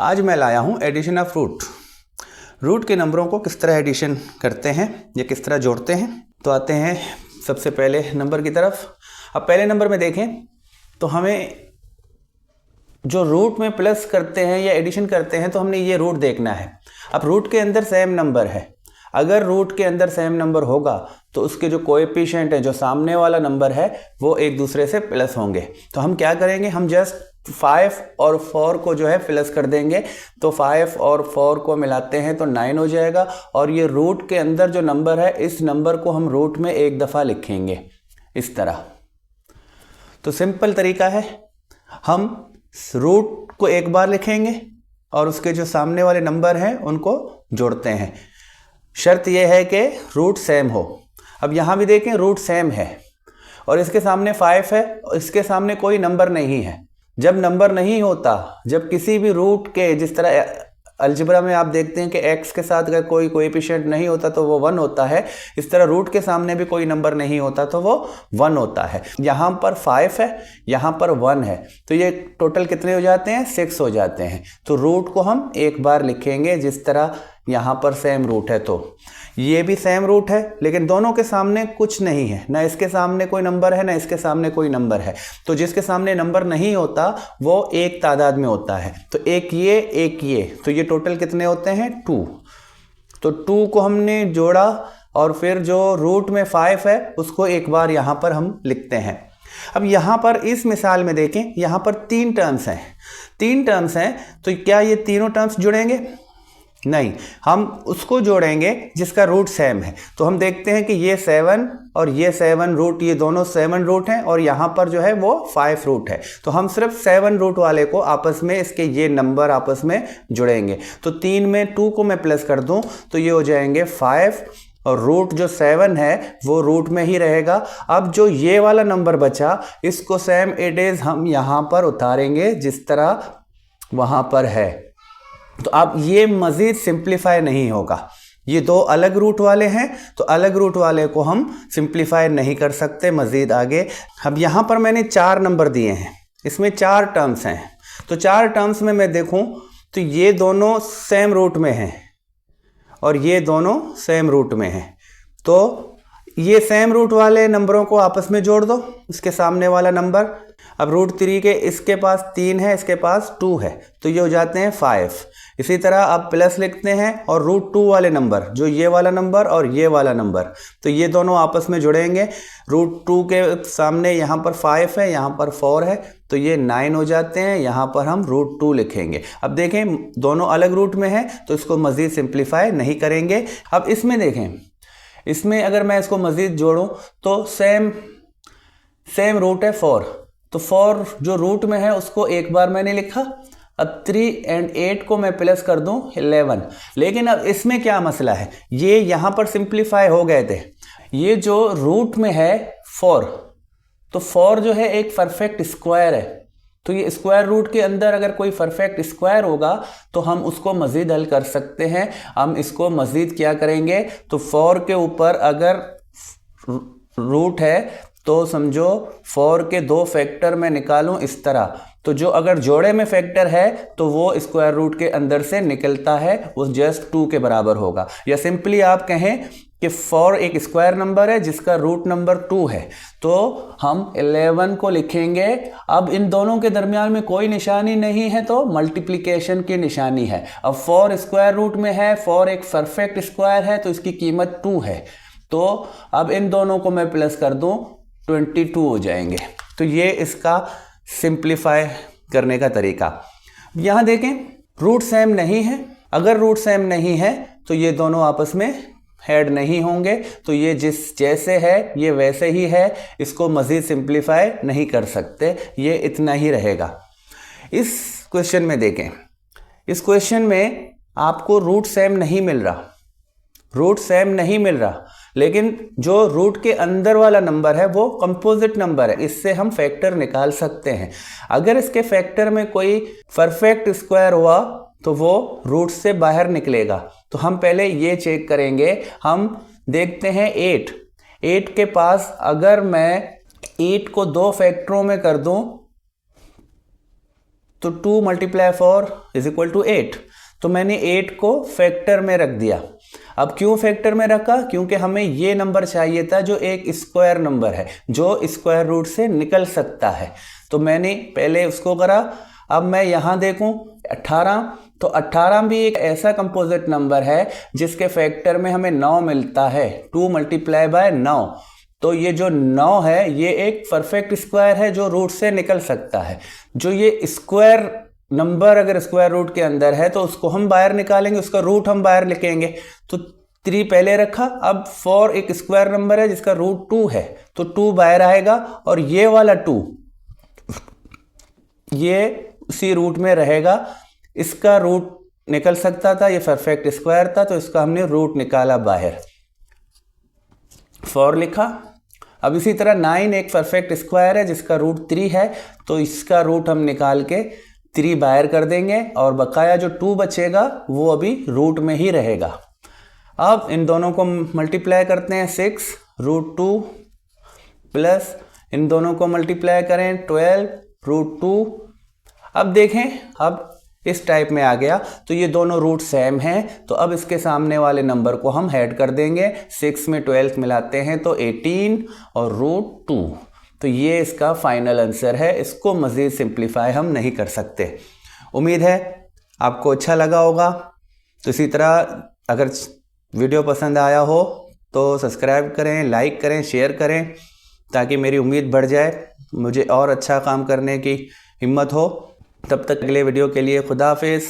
आज मैं लाया हूँ एडिशन ऑफ रूट। रूट के नंबरों को किस तरह एडिशन करते हैं या किस तरह जोड़ते हैं। तो आते हैं सबसे पहले नंबर की तरफ। अब पहले नंबर में देखें तो हमें जो रूट में प्लस करते हैं या एडिशन करते हैं तो हमने ये रूट देखना है। अब रूट के अंदर सेम नंबर है, अगर रूट के अंदर सेम नंबर होगा तो उसके जो कोएफिशिएंट है, जो सामने वाला नंबर है, वो एक दूसरे से प्लस होंगे। तो हम क्या करेंगे, हम जस्ट 5 और 4 को जो है प्लस कर देंगे। तो 5 और 4 को मिलाते हैं तो 9 हो जाएगा। और ये रूट के अंदर जो नंबर है, इस नंबर को हम रूट में एक दफ़ा लिखेंगे इस तरह। तो सिंपल तरीका है, हम रूट को एक बार लिखेंगे और उसके जो सामने वाले नंबर हैं उनको जोड़ते हैं। शर्त यह है कि रूट सेम हो। अब यहाँ भी देखें रूट सेम है और इसके सामने 5 है और इसके सामने कोई नंबर नहीं है। जब नंबर नहीं होता, जब किसी भी रूट के, जिस तरह अलजेब्रा में आप देखते हैं कि x के साथ अगर कोई कोएफिशिएंट नहीं होता तो वो 1 होता है, इस तरह रूट के सामने भी कोई नंबर नहीं होता तो वो 1 होता है। यहाँ पर 5 है, यहाँ पर 1 है, तो ये टोटल कितने हो जाते हैं, 6 हो जाते हैं। तो रूट को हम एक बार लिखेंगे जिस तरह यहाँ पर सेम रूट है। तो ये भी सेम रूट है लेकिन दोनों के सामने कुछ नहीं है, ना इसके सामने कोई नंबर है ना इसके सामने कोई नंबर है। तो जिसके सामने नंबर नहीं होता वो एक तादाद में होता है। तो एक ये, तो ये टोटल कितने होते हैं, 2। तो 2 को हमने जोड़ा और फिर जो रूट में 5 है उसको एक बार यहाँ पर हम लिखते हैं। अब यहाँ पर इस मिसाल में देखें, यहाँ पर 3 टर्म्स हैं। तो क्या ये तीनों टर्म्स जुड़ेंगे? नहीं, हम उसको जोड़ेंगे जिसका रूट सेम है। तो हम देखते हैं कि ये 7 और ये 7 रूट, ये दोनों 7 रूट हैं और यहाँ पर जो है वो 5 रूट है। तो हम सिर्फ 7 रूट वाले को आपस में, इसके ये नंबर आपस में जुड़ेंगे। तो 3 में 2 को मैं प्लस कर दूं तो ये हो जाएंगे 5 और रूट जो 7 है वो रूट में ही रहेगा। अब जो ये वाला नंबर बचा, इसको सेम इट इज हम यहाँ पर उतारेंगे जिस तरह वहाँ पर है। तो अब ये मज़ीद सिंप्लीफाई नहीं होगा। ये 2 अलग रूट वाले हैं तो अलग रूट वाले को हम सिंप्लीफाई नहीं कर सकते मज़ीद आगे। अब यहाँ पर मैंने 4 नंबर दिए हैं, इसमें 4 टर्म्स हैं। तो 4 टर्म्स में मैं देखूँ तो ये दोनों सेम रूट में हैं और ये दोनों सेम रूट में हैं। तो ये सेम रूट वाले नंबरों को आपस में जोड़ दो, इसके सामने वाला नंबर। अब रूट 3 के इसके पास 3 है, इसके पास 2 है, तो ये हो जाते हैं 5। इसी तरह आप प्लस लिखते हैं और रूट 2 वाले नंबर, जो ये वाला नंबर और ये वाला नंबर, तो ये दोनों आपस में जुड़ेंगे। रूट 2 के सामने यहाँ पर 5 है, यहाँ पर 4 है, तो ये 9 हो जाते हैं। यहाँ पर हम रूट 2 लिखेंगे। अब देखें दोनों अलग रूट में है तो इसको मज़ीद सिंप्लीफाई नहीं करेंगे। अब इसमें देखें, इसमें अगर मैं इसको मज़ीद जोड़ूँ तो सेम रूट है 4। तो 4 जो रूट में है उसको एक बार मैंने लिखा। अब 3 और 8 को मैं प्लस कर दूं 11। लेकिन अब इसमें क्या मसला है, ये यहाँ पर सिंप्लीफाई हो गए थे। ये जो रूट में है 4, तो 4 जो है एक परफेक्ट स्क्वायर है। तो ये स्क्वायर रूट के अंदर अगर कोई परफेक्ट स्क्वायर होगा तो हम उसको मज़ीद हल कर सकते हैं। हम इसको मज़ीद क्या करेंगे, तो 4 के ऊपर अगर रूट है तो समझो 4 के 2 फैक्टर मैं निकालूं इस तरह, तो जो अगर जोड़े में फैक्टर है तो वो स्क्वायर रूट के अंदर से निकलता है, वो जस्ट 2 के बराबर होगा। या सिंपली आप कहें कि 4 एक स्क्वायर नंबर है जिसका रूट नंबर 2 है, तो हम 11 को लिखेंगे। अब इन दोनों के दरमियान में कोई निशानी नहीं है तो मल्टीप्लिकेशन की निशानी है। अब 4 स्क्वायर रूट में है, 4 एक परफेक्ट स्क्वायर है तो इसकी कीमत 2 है। तो अब इन दोनों को मैं प्लस कर दूं 22 हो जाएंगे। तो ये इसका सिंप्लीफाई करने का तरीका। यहाँ देखें रूट सेम नहीं है, अगर रूट सेम नहीं है तो ये दोनों आपस में ऐड नहीं होंगे। तो ये जैसे है ये वैसे ही है, इसको मज़ीद सिंप्लीफाई नहीं कर सकते, ये इतना ही रहेगा। इस क्वेश्चन में देखें, इस क्वेश्चन में आपको रूट सेम नहीं मिल रहा, लेकिन जो रूट के अंदर वाला नंबर है वो कंपोजिट नंबर है, इससे हम फैक्टर निकाल सकते हैं। अगर इसके फैक्टर में कोई परफेक्ट स्क्वायर हुआ तो वो रूट से बाहर निकलेगा। तो हम पहले ये चेक करेंगे। हम देखते हैं 8 के पास अगर मैं 8 को 2 फैक्टरों में कर दूं तो 2 मल्टीप्लाई 4 इज इक्वल टू 8। तो मैंने 8 को फैक्टर में रख दिया। अब क्यों फैक्टर में रखा? क्योंकि हमें ये नंबर चाहिए था जो एक स्क्वायर नंबर है, जो स्क्वायर रूट से निकल सकता है। तो मैंने पहले उसको करा। अब मैं यहाँ देखूँ 18, तो 18 भी एक ऐसा कंपोजिट नंबर है जिसके फैक्टर में हमें 9 मिलता है, 2 मल्टीप्लाई बाय 9। तो ये जो 9 है ये एक परफेक्ट स्क्वायर है जो रूट से निकल सकता है। जो ये स्क्वायर नंबर अगर स्क्वायर रूट के अंदर है तो उसको हम बाहर निकालेंगे, उसका रूट हम बाहर लिखेंगे। तो 3 पहले रखा। अब 4 एक स्क्वायर नंबर है जिसका रूट 2 है, तो 2 बाहर आएगा और ये वाला 2 ये उसी रूट में रहेगा। इसका रूट निकल सकता था, ये परफेक्ट स्क्वायर था, तो इसका हमने रूट निकाला बाहर, 4 लिखा। अब इसी तरह 9 एक परफेक्ट स्क्वायर है जिसका रूट 3 है, तो इसका रूट हम निकाल के 3 बाहर कर देंगे और बकाया जो 2 बचेगा वो अभी रूट में ही रहेगा। अब इन दोनों को मल्टीप्लाई करते हैं, 6 रूट 2 प्लस इन दोनों को मल्टीप्लाई करें 12 रूट 2। अब देखें, अब इस टाइप में आ गया, तो ये दोनों रूट सेम हैं, तो अब इसके सामने वाले नंबर को हम ऐड कर देंगे। 6 में 12 मिलाते हैं तो 18 और रूट 2। तो ये इसका फाइनल आंसर है। इसको मज़ीद सिंप्लीफाई हम नहीं कर सकते। उम्मीद है आपको अच्छा लगा होगा। तो इसी तरह अगर वीडियो पसंद आया हो तो सब्सक्राइब करें, लाइक करें, शेयर करें, ताकि मेरी उम्मीद बढ़ जाए, मुझे और अच्छा काम करने की हिम्मत हो। तब तक अगले वीडियो के लिए खुदा हाफिज़।